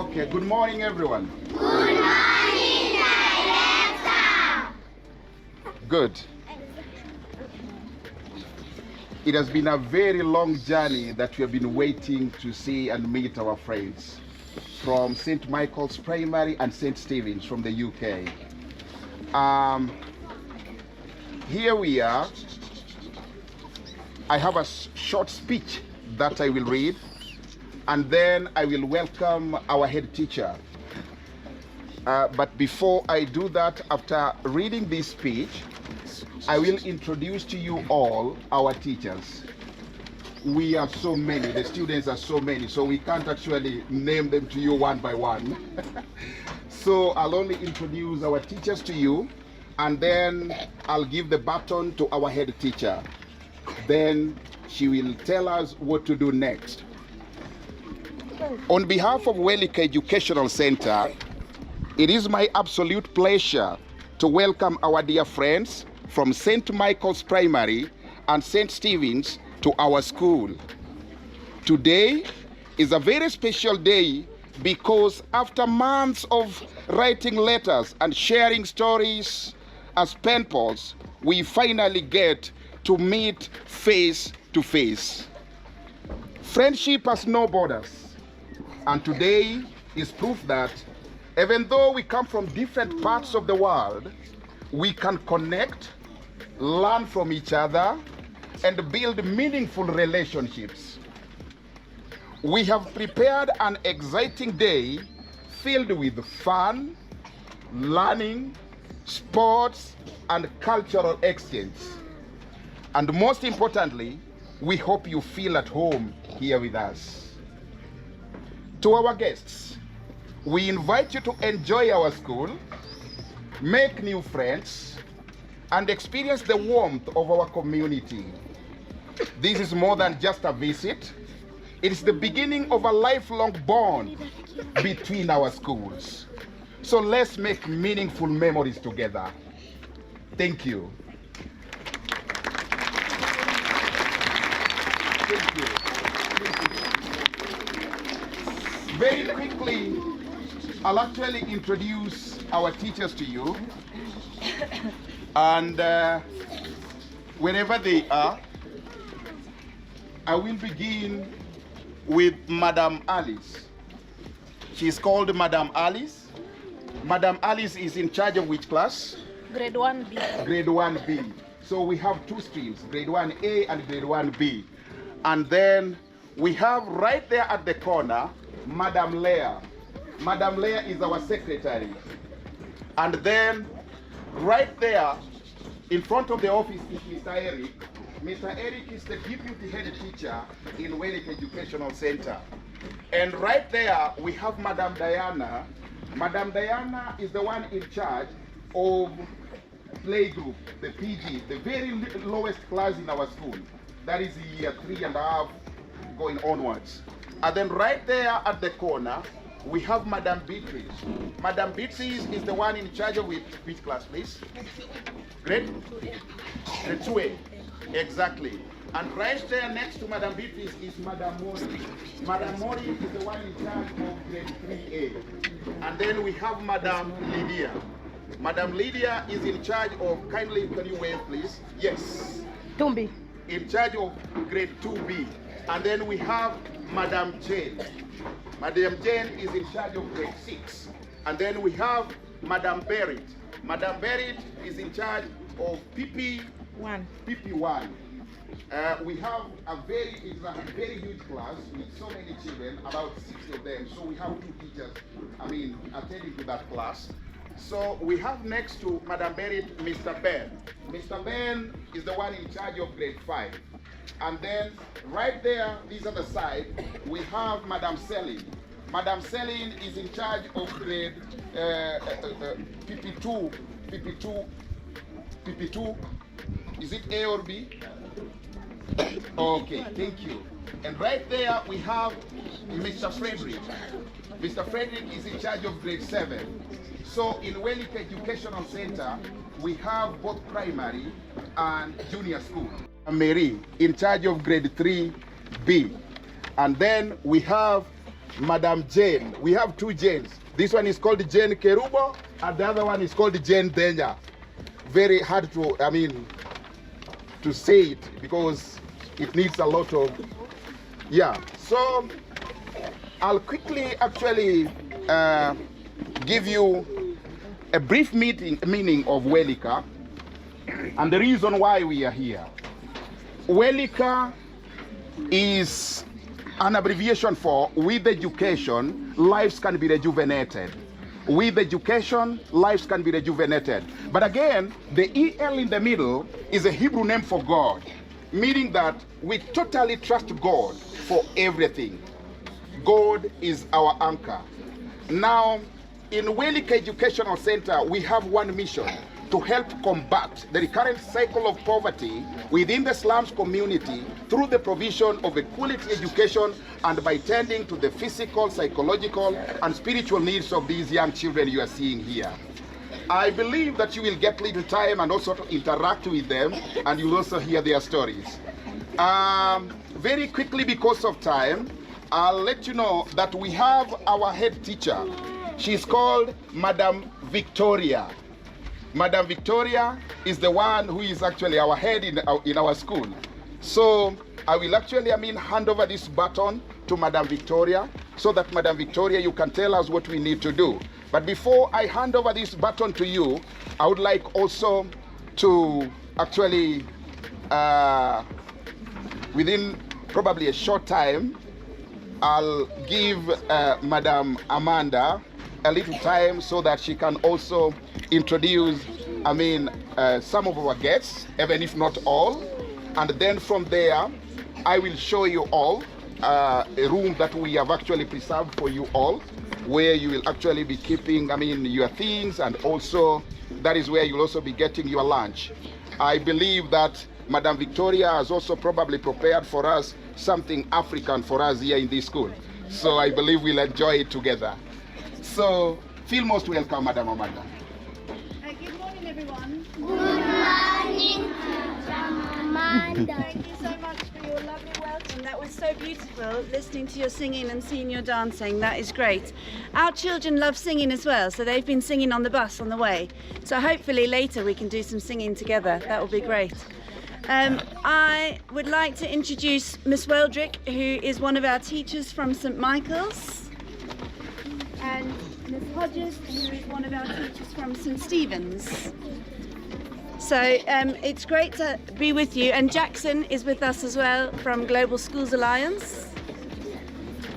Okay, good morning everyone. Good morning, Director. Good. It has been a very long journey that we have been waiting to see and meet our friends from St. Michael's Primary and St. Stephen's from the UK. Here we are. I have a short speech that I will read, and then I will welcome our head teacher. But before I do that, after reading this speech, I will introduce to you all our teachers. We are so many, the students are so many, so we can't actually name them to you one by one. So I'll only introduce our teachers to you, and then I'll give the baton to our head teacher. Then she will tell us what to do next. On behalf of Welicar Educational Centre, it is my absolute pleasure to welcome our dear friends from St. Michael's Primary and St. Stephen's to our school. Today is a very special day because after months of writing letters and sharing stories as pen pals, we finally get to meet face to face. Friendship has no borders, and today is proof that even though we come from different parts of the world, we can connect, learn from each other, and build meaningful relationships. We have prepared an exciting day filled with fun, learning, sports, and cultural exchange. And most importantly, we hope you feel at home here with us. To our guests, we invite you to enjoy our school, make new friends, and experience the warmth of our community. This is more than just a visit. It is the beginning of a lifelong bond between our schools. So let's make meaningful memories together. Thank you. Thank you. Very quickly, I'll actually introduce our teachers to you. And wherever they are, I will begin with Madam Alice. She's called Madam Alice. Madam Alice is in charge of which class? Grade 1B. Grade 1B. So we have two streams, grade 1A and grade 1B. And then we have right there at the corner, Madam Leah. Madam Leah is our secretary. And then right there in front of the office is Mr. Eric. Mr. Eric is the deputy head teacher in Welicar Educational Centre. And right there we have Madam Diana. Madam Diana is the one in charge of playgroup, the PG, the very lowest class in our school. That is year 3.5 going onwards. And then right there at the corner, we have Madam Beatrice. Madam Beatrice is the one in charge of which class, please? Grade 2A. Exactly. And right there next to Madam Beatrice is Madam Mori. Madam Mori is the one in charge of grade 3A. And then we have Madam Lydia. Madam Lydia is in charge of, kindly can you wave please? Yes. Tumbi. In charge of grade 2B. And then we have Madam Jane. Madam Jane is in charge of grade 6. And then we have Madam Berit. Madam Berit is in charge of PP1. PP1. We have it's a very huge class with so many children, about 60 of them. So we have 2 teachers, attending to that class. So we have next to Madam Berit, Mr. Ben. Mr. Ben is the one in charge of grade 5. And then right there, this other side, we have Madam Selin. Madam Selin is in charge of grade PP2. Is it A or B? Okay, thank you. And right there we have Mr. Frederick. Mr. Frederick is in charge of grade 7. So in Welicar Educational Centre, we have both primary and junior school. Mary in charge of grade 3B. And then we have Madam Jane. We have 2 Janes. This one is called Jane Kerubo, and the other one is called Jane Denya. Very hard to say it because it needs a lot of, So I'll quickly actually give you a brief meaning of Welicar and the reason why we are here. Welicar is an abbreviation for with education, lives can be rejuvenated. With education, lives can be rejuvenated. But again, the EL in the middle is a Hebrew name for God, meaning that we totally trust God for everything. God is our anchor. Now, in Welicar Educational Centre, we have one mission: to help combat the recurrent cycle of poverty within the slums community through the provision of a quality education and by tending to the physical, psychological, and spiritual needs of these young children you are seeing here. I believe that you will get little time and also to interact with them, and you'll also hear their stories. Very quickly, because of time, I'll let you know that we have our head teacher. She's called Madam Victoria. Madam Victoria is the one who is actually our head in our school. So I will actually, hand over this baton to Madam Victoria so that Madam Victoria, you can tell us what we need to do. But before I hand over this baton to you, I would like also to actually, within probably a short time, I'll give Madam Amanda a little time so that she can also introduce, some of our guests, even if not all. And then from there, I will show you all a room that we have actually preserved for you all, where you will actually be keeping, your things, and also that is where you'll also be getting your lunch. I believe that Madam Victoria has also probably prepared for us something African for us here in this school. So I believe we'll enjoy it together. So feel most welcome, Madam Amanda. Good morning, everyone. Good morning, Amanda. Thank you so much for your lovely welcome. That was so beautiful, listening to your singing and seeing your dancing. That is great. Our children love singing as well, so they've been singing on the bus on the way. So hopefully later we can do some singing together. That will be great. I would like to introduce Miss Weldrick, who is one of our teachers from St Michael's, and Miss Hodges, who is one of our teachers from St Stephen's. So it's great to be with you, and Jackson is with us as well from Global Schools Alliance.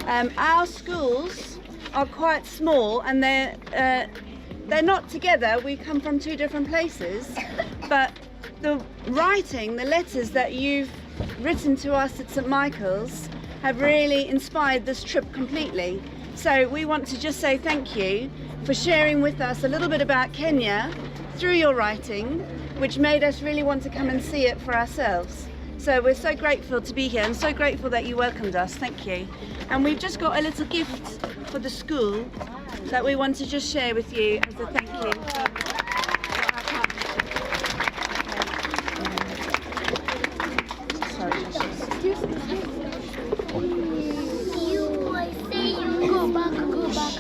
Our schools are quite small, and they're not together. We come from 2 different places, but the writing, the letters that you've written to us at St Michael's have really inspired this trip completely. So we want to just say thank you for sharing with us a little bit about Kenya through your writing, which made us really want to come and see it for ourselves. So we're so grateful to be here and so grateful that you welcomed us. Thank you. And we've just got a little gift for the school that we want to just share with you as a thank you.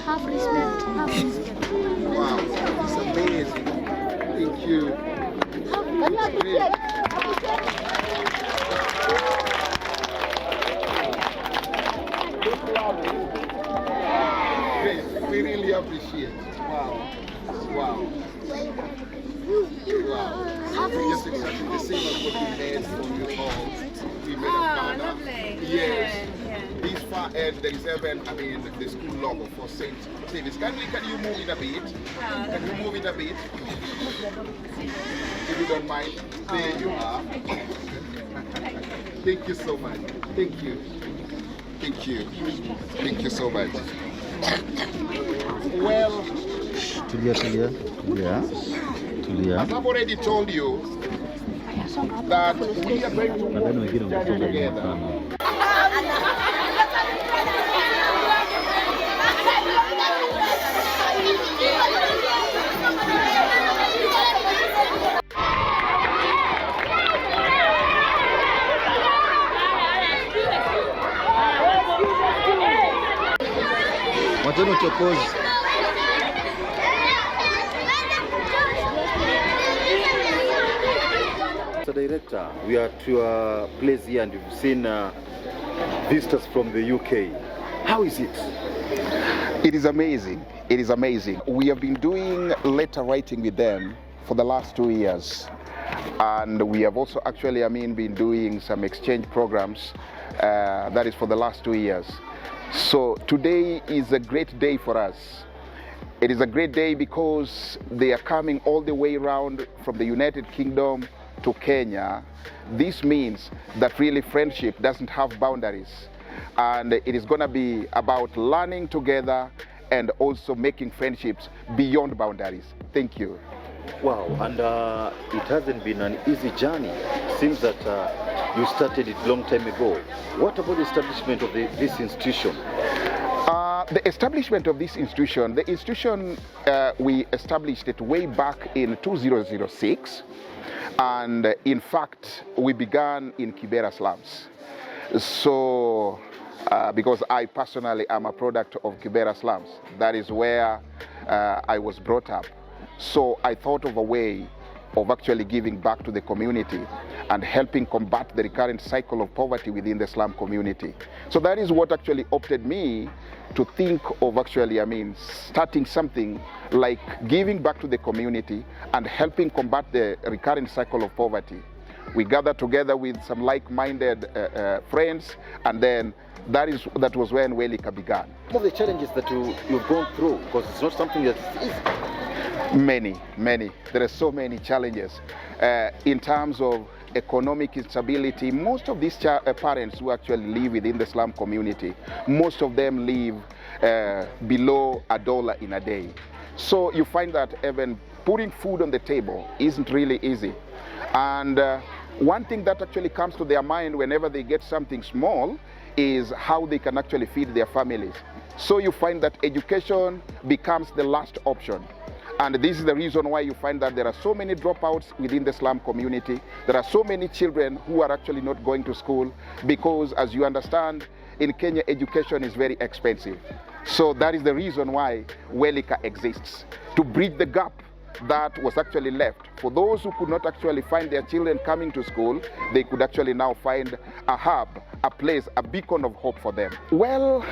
Have respect, have respect. Wow, it's amazing. Thank you. That's great. Great. We really appreciate it. Wow. Wow. Wow. Just exactly the same as what we made from your home. We made a banner. Lovely. Yes. Yeah. This far end, there is even, the school logo for St. Stephen's. Can you move it a bit? Can you move it a bit? If you don't mind. There you are. Thank you so much. Thank you. Thank you. Thank you so much. Well, as I've already told you that we are going to work together. Wacheni uchokozi. Mr. Director, we are at your place here and you've seen visitors from the UK. How is it? It is amazing. It is amazing. We have been doing letter writing with them for the last 2 years. And we have also actually, been doing some exchange programs. That is for the last 2 years. So today is a great day for us. It is a great day because they are coming all the way around from the United Kingdom to Kenya. This means that really friendship doesn't have boundaries. And it is going to be about learning together and also making friendships beyond boundaries. Thank you. Wow, and it hasn't been an easy journey. Seems that you started it a long time ago. What about the establishment of this institution? The establishment of this institution, we established it way back in 2006. And in fact, we began in Kibera slums. So, because I personally am a product of Kibera slums, that is where I was brought up. So I thought of a way of actually giving back to the community and helping combat the recurrent cycle of poverty within the slum community. So that is what actually opted me to think of actually, starting something like giving back to the community and helping combat the recurrent cycle of poverty. We gathered together with some like-minded friends, and then that was when Welicar began. Some of the challenges that you've gone through, because it's not something that's easy. Many. There are so many challenges. In terms of economic instability, most of these parents who actually live within the slum community, most of them live below $1 in a day. So you find that even putting food on the table isn't really easy. And one thing that actually comes to their mind whenever they get something small is how they can actually feed their families. So you find that education becomes the last option. And this is the reason why you find that there are so many dropouts within the slum community. There are so many children who are actually not going to school because, as you understand, in Kenya, education is very expensive. So that is the reason why Welicar exists, to bridge the gap that was actually left. For those who could not actually find their children coming to school, they could actually now find a hub, a place, a beacon of hope for them. Well,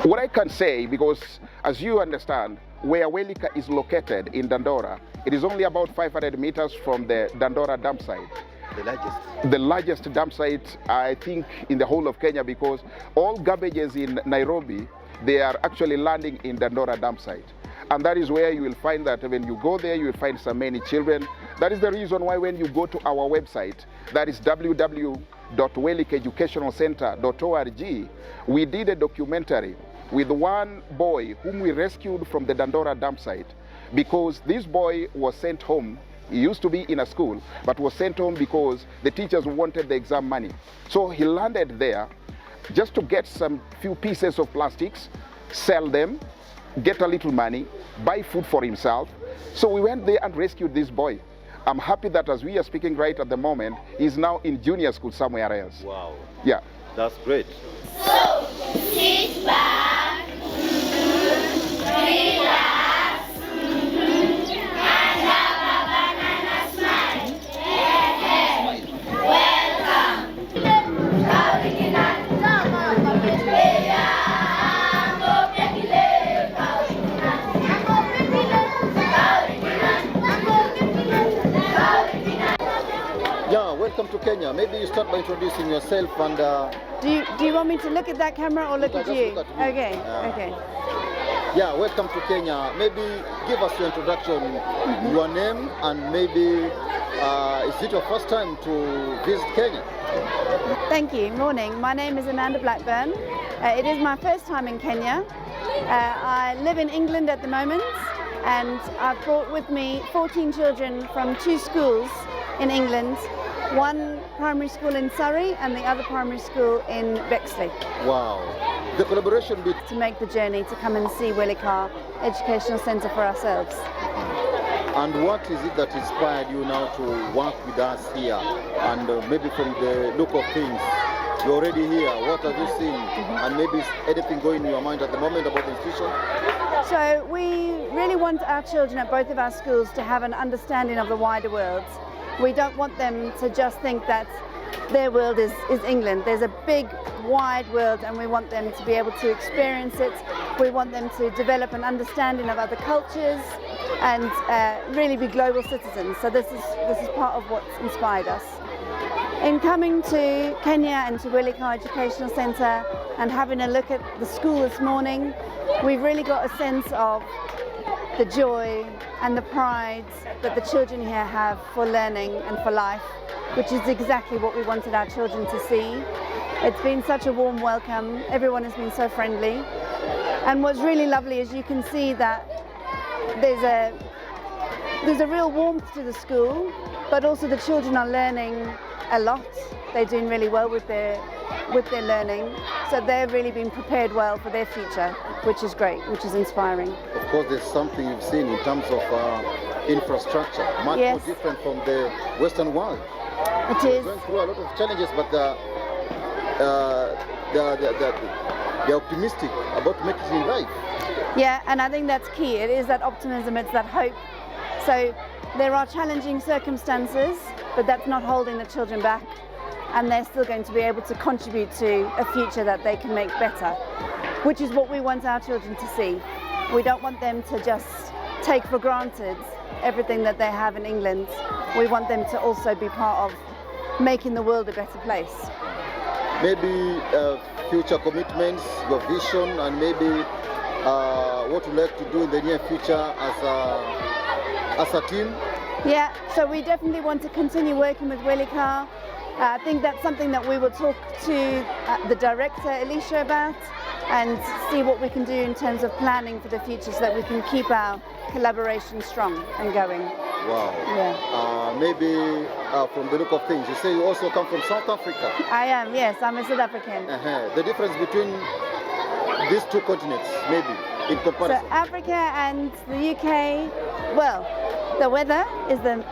what I can say, because as you understand, where Welicar is located in Dandora, it is only about 500 meters from the Dandora dump site. The largest dump site, I think, in the whole of Kenya, because all garbages in Nairobi, they are actually landing in Dandora dump site. And that is where you will find that when you go there, you will find so many children. That is the reason why when you go to our website, that is www.welicareducationalcentre.org, we did a documentary with one boy whom we rescued from the Dandora dump site, because this boy was sent home. He used to be in a school, but was sent home because the teachers wanted the exam money. So he landed there just to get some few pieces of plastics, sell them, get a little money, buy food for himself. So we went there and rescued this boy. I'm happy that as we are speaking right at the moment, he's now in junior school somewhere else. Wow. Yeah. That's great. So, sit back, relax, and have a banana smile. Hey, welcome. Kenya. Maybe you start by introducing yourself and Do you want me to look at that camera or look at just you? look at me. Okay, Yeah. okay. yeah, welcome to Kenya. Maybe give us your introduction, your name, and maybe is it your first time to visit Kenya? Thank you. Morning. My name is Amanda Blackburn. It is my first time in Kenya. I live in England at the moment, and I've brought with me 14 children from 2 schools in England, one primary school in Surrey and the other primary school in Bexley, Wow. The collaboration between to make the journey to come and see Welicar Educational Centre for ourselves. and what is it that inspired you now to work with us here? And maybe from the look of things, you're already here. What have you seen? And maybe is anything going in your mind at the moment about the institution? So we really want our children at both of our schools to have an understanding of the wider world. We don't want them to just think that their world is England. There's a big, wide world, and we want them to be able to experience it. We want them to develop an understanding of other cultures and really be global citizens. So this is part of what's inspired us. In coming to Kenya and to Welicar Educational Centre and having a look at the school this morning, we've really got a sense of the joy and the pride that the children here have for learning and for life, which is exactly what we wanted our children to see. It's been such a warm welcome. Everyone has been so friendly. And what's really lovely is you can see that there's a real warmth to the school, but also the children are learning a lot. They're doing really well with their learning. So they've really been prepared well for their future, which is great, which is inspiring. Of course, there's something you've seen in terms of infrastructure, much Yes. more different from the Western world. It We're is. going through a lot of challenges, but they're optimistic about making it in life. Yeah, and I think that's key. It is that optimism, it's that hope. So there are challenging circumstances, but that's not holding the children back. And they're still going to be able to contribute to a future that they can make better, which is what we want our children to see. We don't want them to just take for granted everything that they have in England. We want them to also be part of making the world a better place. Maybe future commitments, your vision, and maybe what you'd like to do in the near future as a team. Yeah, so we definitely want to continue working with Welicar. I think that's something that we will talk to the director, Alicia, about and see what we can do in terms of planning for the future so that we can keep our collaboration strong and going. Wow. Yeah. Maybe from the look of things, you say you also come from South Africa. I am, yes, I'm a South African. The difference between these 2 continents, maybe, in So comparison. Africa and the UK, well, the weather is the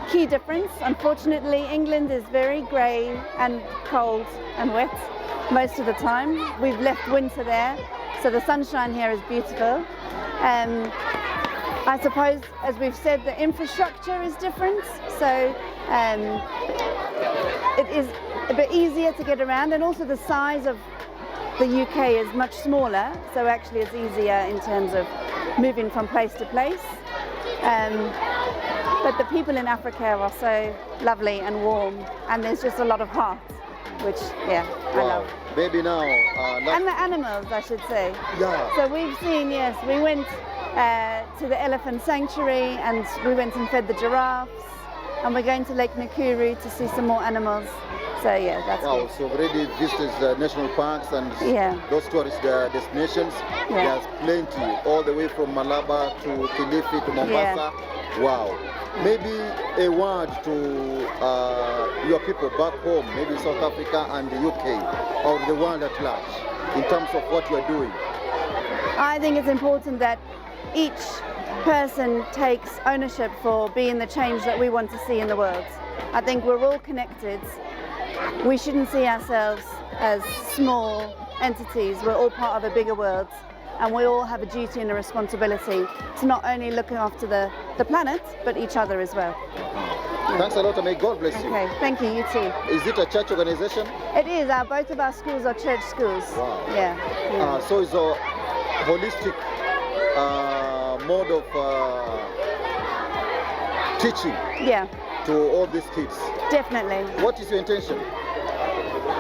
key difference. Unfortunately, England is very grey and cold and wet most of the time. We've left winter there, so the sunshine here is beautiful. I suppose, as we've said, the infrastructure is different, so it is a bit easier to get around, and also the size of the UK is much smaller, so actually it's easier in terms of moving from place to place. But the people in Africa are so lovely and warm, and there's just a lot of heart, which, yeah, I love. Maybe now. And the animals, I should say. Yeah. So we've seen, yes, we went to the elephant sanctuary, and we went and fed the giraffes, and we're going to Lake Nakuru to see some more animals. So yeah, that's Wow, good. so we've already visited national parks and Yeah. those tourist destinations. Yeah. There's plenty, all the way from Malaba to Kilifi to Mombasa. Wow. Maybe a word to your people back home, maybe South Africa and the UK, or the world at large, in terms of what you're doing. I think it's important that each person takes ownership for being the change that we want to see in the world. I think we're all connected. We shouldn't see ourselves as small entities. We're all part of a bigger world, and we all have a duty and a responsibility to not only look after the planet, but each other as well. Thanks a lot, and may God bless you. Okay, thank you, you too. Is it a church organization? It is, both of our schools are church schools. Wow. Yeah. So it's a holistic mode of teaching Yeah. to all these kids. Definitely. What is your intention?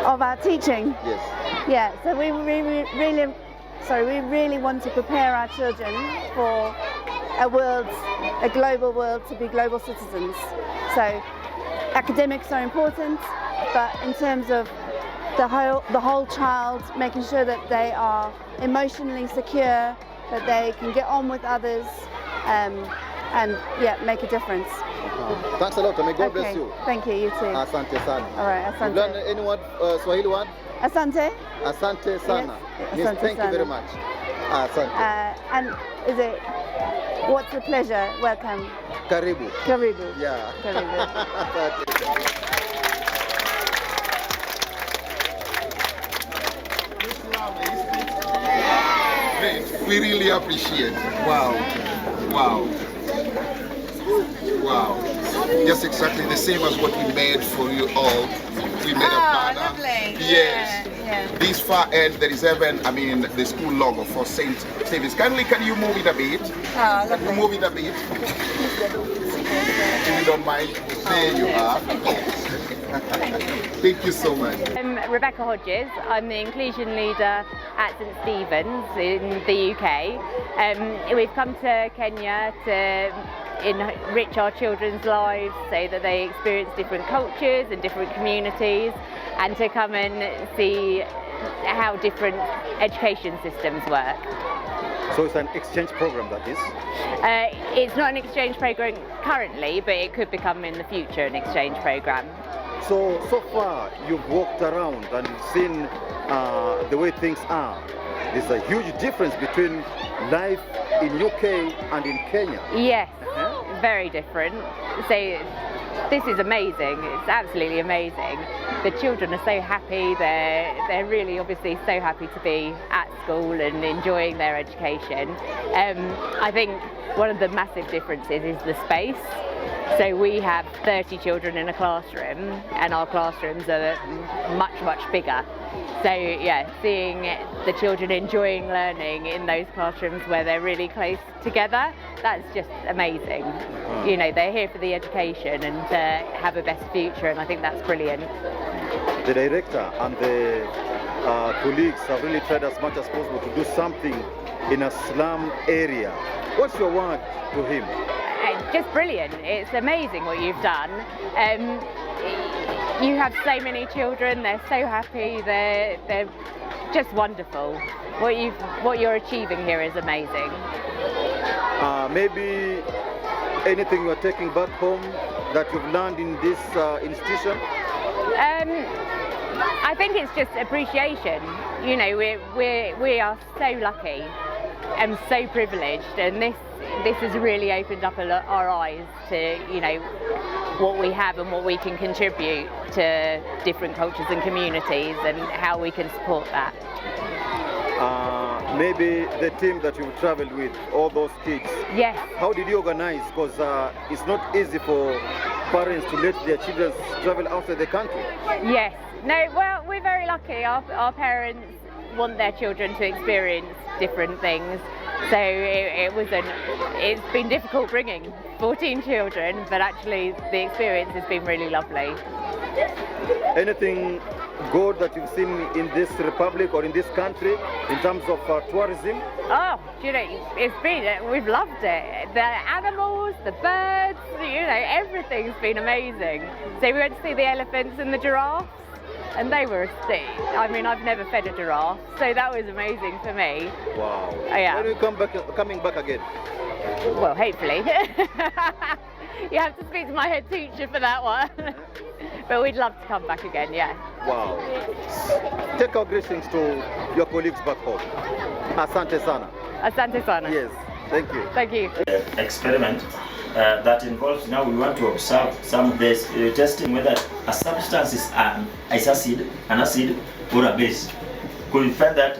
Of our teaching. Yes. Yeah, so we really want to prepare our children for a global world, to be global citizens. So academics are important, but in terms of the whole child, making sure that they are emotionally secure, that they can get on with others, and yeah, make a difference. Thanks a lot, and may God bless you. Thank you, you too. Asante sana. All right, You asante. learn any word, Swahili word? Asante. Asante sana. Yes, Yes, asante thank you sana. very much. Asante. And is it, what's the pleasure? Welcome. Karibu. Karibu. Yeah. Karibu. Great. We really appreciate. Wow. Wow. Wow. Just exactly the same as what we made for you all. We made a banner. Lovely. Yes. Yeah. This far end, there is even, the school logo for St. Stephen's. Can you move it a bit? Oh, Can you lovely. move it a bit? If you don't mind. There you are. Thank you so much. I'm Rebecca Hodges. I'm the inclusion leader at St Stephen's in the UK. We've come to Kenya to enrich our children's lives so that they experience different cultures and different communities, and to come and see how different education systems work. So it's an exchange program, that is? It's not an exchange program currently, but it could become in the future an exchange program. So far you've walked around and you've seen the way things are. There's a huge difference between life in UK and in Kenya. Yes, very different. So this is amazing. It's absolutely amazing. The children are so happy. They're really obviously so happy to be at school and enjoying their education. I think one of the massive differences is the space. So we have 30 children in a classroom, and our classrooms are much, much bigger. So yeah, seeing the children enjoying learning in those classrooms where they're really close together, that's just amazing. You know, they're here for the education and to have a better future, and I think that's brilliant. The director and the colleagues have really tried as much as possible to do something in a slum area. What's your word to him? Just brilliant. It's amazing what you've done. You have so many children, they're so happy, they're just wonderful. What you're achieving here is amazing. Maybe anything you're taking back home that you've learned in this institution? I think it's just appreciation. You know, we are so lucky and so privileged, and this has really opened up our eyes to, you know, what we have and what we can contribute to different cultures and communities and how we can support that. Maybe the team that you've traveled with, all those kids. Yes. How did you organize? Because it's not easy for parents to let their children travel outside the country. Yes. No, well, we're very lucky. Our parents want their children to experience different things. So it's been difficult bringing 14 children, but actually the experience has been really lovely. Anything good that you've seen in this republic or in this country in terms of tourism? Oh, you know, we've loved it. The animals, the birds, you know, everything's been amazing. So we went to see the elephants and the giraffes, and they were I mean, I've never fed a giraffe, so that was amazing for me. Wow. Yeah. When are you coming back again? Well, hopefully. You have to speak to my head teacher for that one. But we'd love to come back again, yeah. Wow. Take our greetings to your colleagues back home. Asante sana. Asante sana. Yes, thank you. Thank you. Experiment that involves, now we want to observe some of this, testing whether a substance is an acid or a base. Could we find that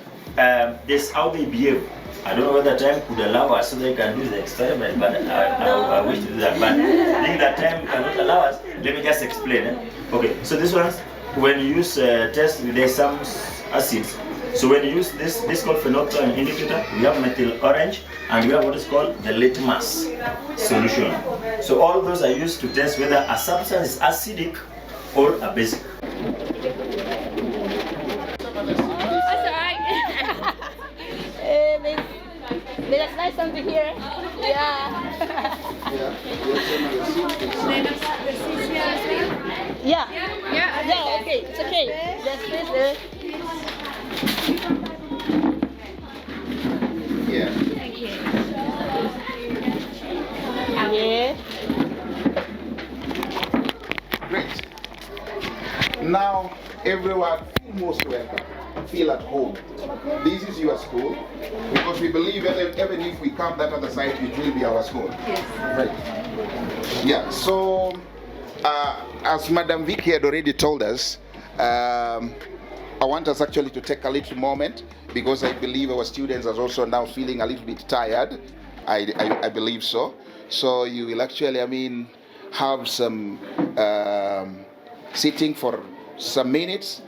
this how they behave? I don't know whether time could allow us so they can do the experiment, but I wish to do that. But I think that time cannot allow us. Let me just explain. Okay, so this one, when you use test, there's some acids. So when you use this called phenolphthalein indicator, we have methyl orange, and we have what is called the litmus solution. So all those are used to test whether a substance is acidic or a basic. There's nice something here. Yeah. Yeah. Yeah, okay. It's okay. Just this. Yeah. Thank you. Yeah. Great. Now, everyone, feel most welcome. Feel at home. This is your school, because we believe that even if we come that other side, it will be our school. Yes. Right. Yeah. So, as Madam Vicky had already told us, I want us actually to take a little moment, because I believe our students are also now feeling a little bit tired. I believe so. So you will actually, have some sitting for some minutes.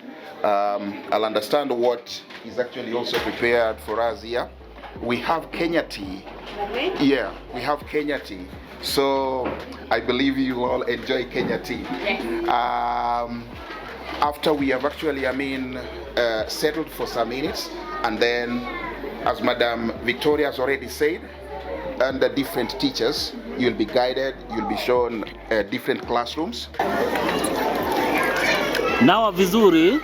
I'll understand what is actually also prepared for us here. We have Kenya tea. Lovely. Yeah, we have Kenya tea. So I believe you all enjoy Kenya tea. Yes. After we have actually, settled for some minutes, and then, as Madam Victoria has already said, under different teachers, you'll be guided, you'll be shown different classrooms. Nawa vizuri.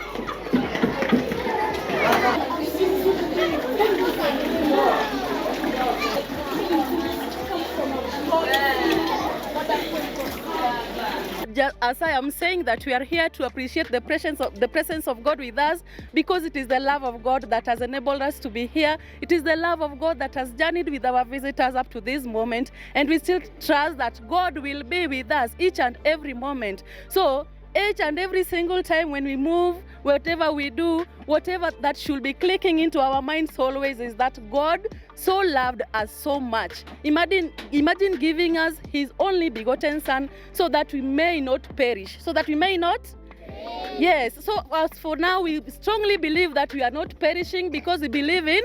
As I am saying that we are here to appreciate the presence of God with us, because it is the love of God that has enabled us to be here. It is the love of God that has journeyed with our visitors up to this moment, and we still trust that God will be with us each and every moment. So each and every single time when we move, whatever we do, whatever that should be clicking into our minds always is that God so loved us so much. Imagine giving us his only begotten son so that we may not perish. So that we may not? Yes. So as for now, we strongly believe that we are not perishing because we believe in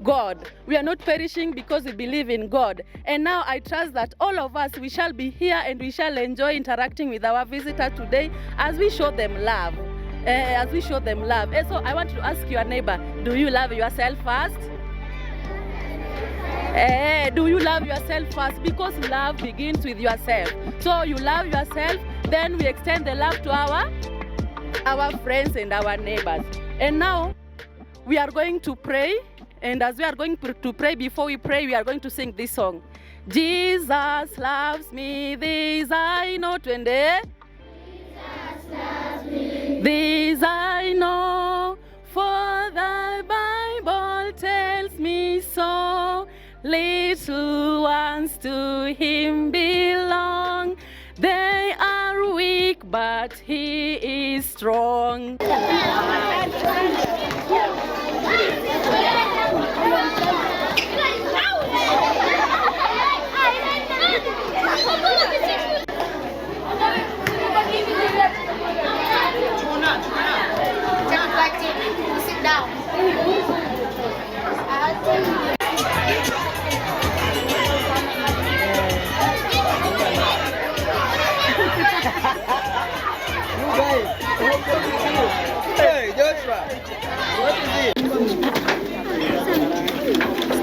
God. We are not perishing because we believe in God. And now I trust that all of us, we shall be here and we shall enjoy interacting with our visitor today as we show them love. And so I want to ask your neighbor, do you love yourself first? Do you love yourself first? Because love begins with yourself. So you love yourself, then we extend the love to our friends and our neighbors. And now we are going to pray. And as we are going to pray, before we pray, we are going to sing this song. Jesus loves me, this I know, twende. Jesus loves me. This I know, for the Bible tells me so. Little ones to him belong. They are weak, but he is strong. Sit down. Hey, Joshua, what is it?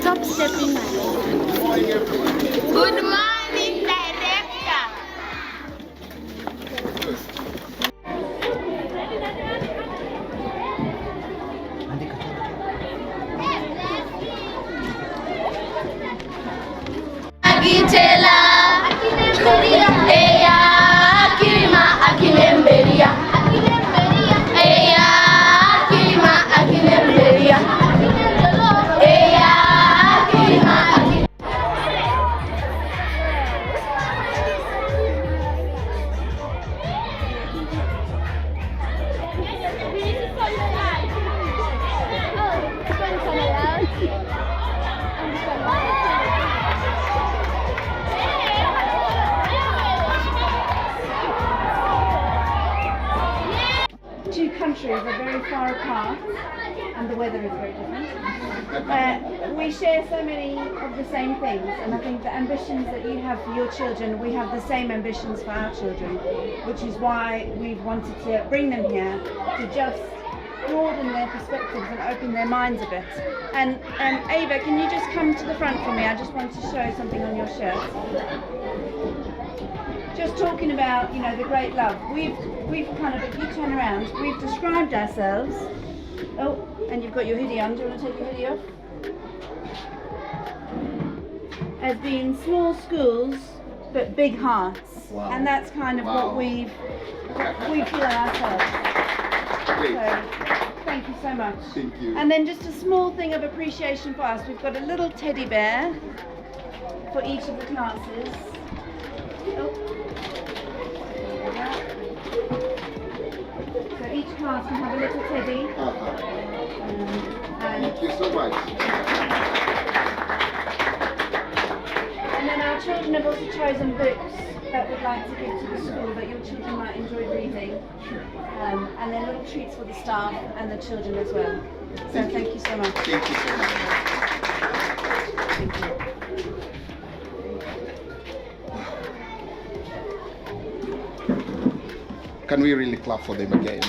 Stop stepping. Good morning, director. Agitela, eya, akima, akinemberia, eya, akima, akinemberia, eya, akima, Two countries are very far apart, and the weather is very different. We share so many of the same things, and I think the ambitions that you have for your children, we have the same ambitions for our children, which is why we've wanted to bring them here to just broaden their perspectives and open their minds a bit. And Ava, can you just come to the front for me? I just want to show something on your shirt. Just talking about, you know, the great love. We've kind of, if you turn around, we've described ourselves. Oh, and you've got your hoodie on. Do you want to take your hoodie off? As being small schools, but big hearts. Wow. And that's kind of Wow. what we feel ourselves. Great. So, thank you so much. Thank you. And then just a small thing of appreciation for us. We've got a little teddy bear for each of the classes. Oh. So each class can have a little teddy. Thank you so much. And then our children have also chosen books that we'd like to give to the school that your children might enjoy reading. And then little treats for the staff and the children as well. So thank you so much. Thank you so much. Thank you. Can we really clap for them again?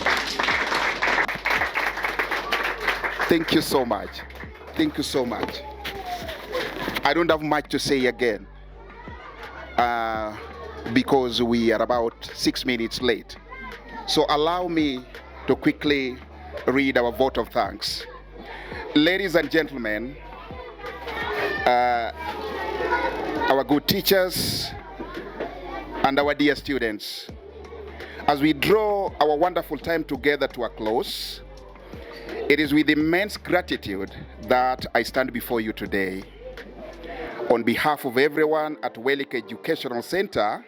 Thank you so much. Thank you so much. I don't have much to say again because we are about 6 minutes late. So allow me to quickly read our vote of thanks. Ladies and gentlemen, our good teachers and our dear students, as we draw our wonderful time together to a close, it is with immense gratitude that I stand before you today. On behalf of everyone at Welicar Educational Centre,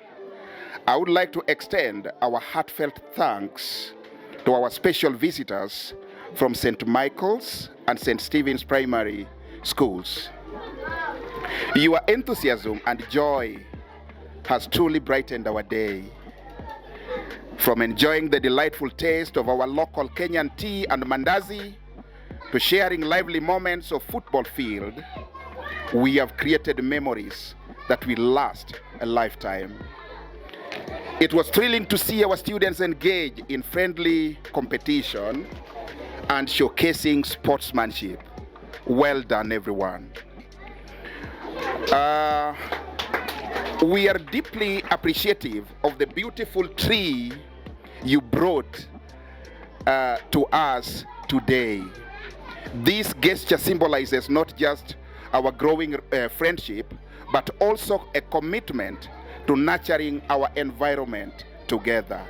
I would like to extend our heartfelt thanks to our special visitors from St. Michael's and St. Stephen's Primary Schools. Your enthusiasm and joy has truly brightened our day. From enjoying the delightful taste of our local Kenyan tea and mandazi to sharing lively moments of football field, we have created memories that will last a lifetime. It was thrilling to see our students engage in friendly competition and showcasing sportsmanship. Well done, everyone. We are deeply appreciative of the beautiful tree you brought to us today. This gesture symbolizes not just our growing friendship, but also a commitment to nurturing our environment together.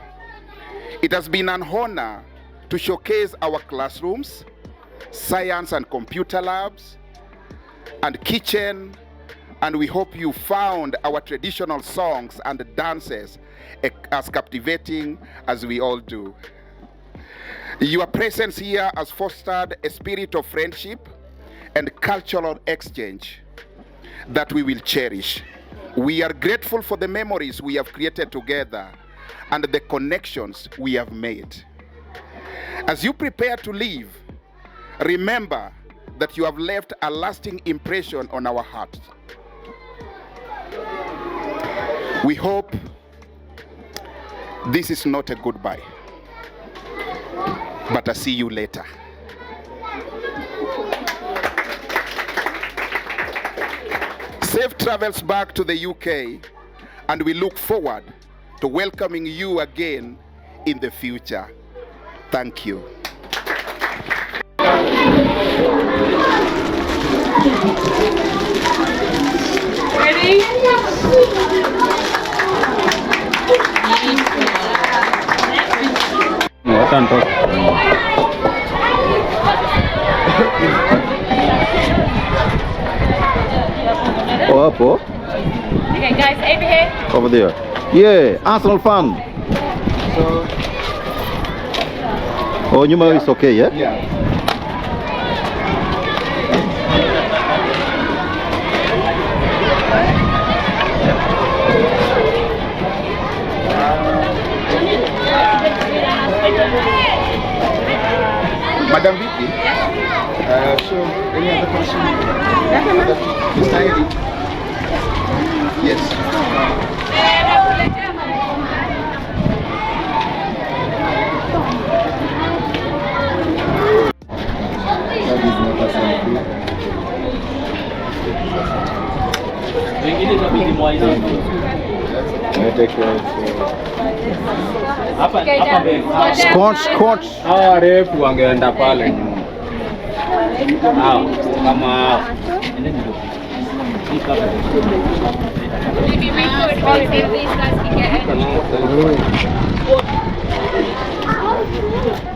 It has been an honor to showcase our classrooms, science and computer labs, and kitchen, and we hope you found our traditional songs and dances as captivating as we all do. Your presence here has fostered a spirit of friendship and cultural exchange that we will cherish. We are grateful for the memories we have created together and the connections we have made. As you prepare to leave, remember that you have left a lasting impression on our hearts. We hope this is not a goodbye, but I see you later. Safe travels back to the UK, and we look forward to welcoming you again in the future. Thank you. Ready? Oh, Apo? Okay, guys, over here. Over there. Yeah, Arsenal fan. So, Oh, Numa is okay, yeah? yeah. Madam Vicky? So, any other question? Mr. Eddie? Yes. Scotch. Hawa refu wangeenda pale nyuma. Hao kama hao. Maybe record if these guys can get in.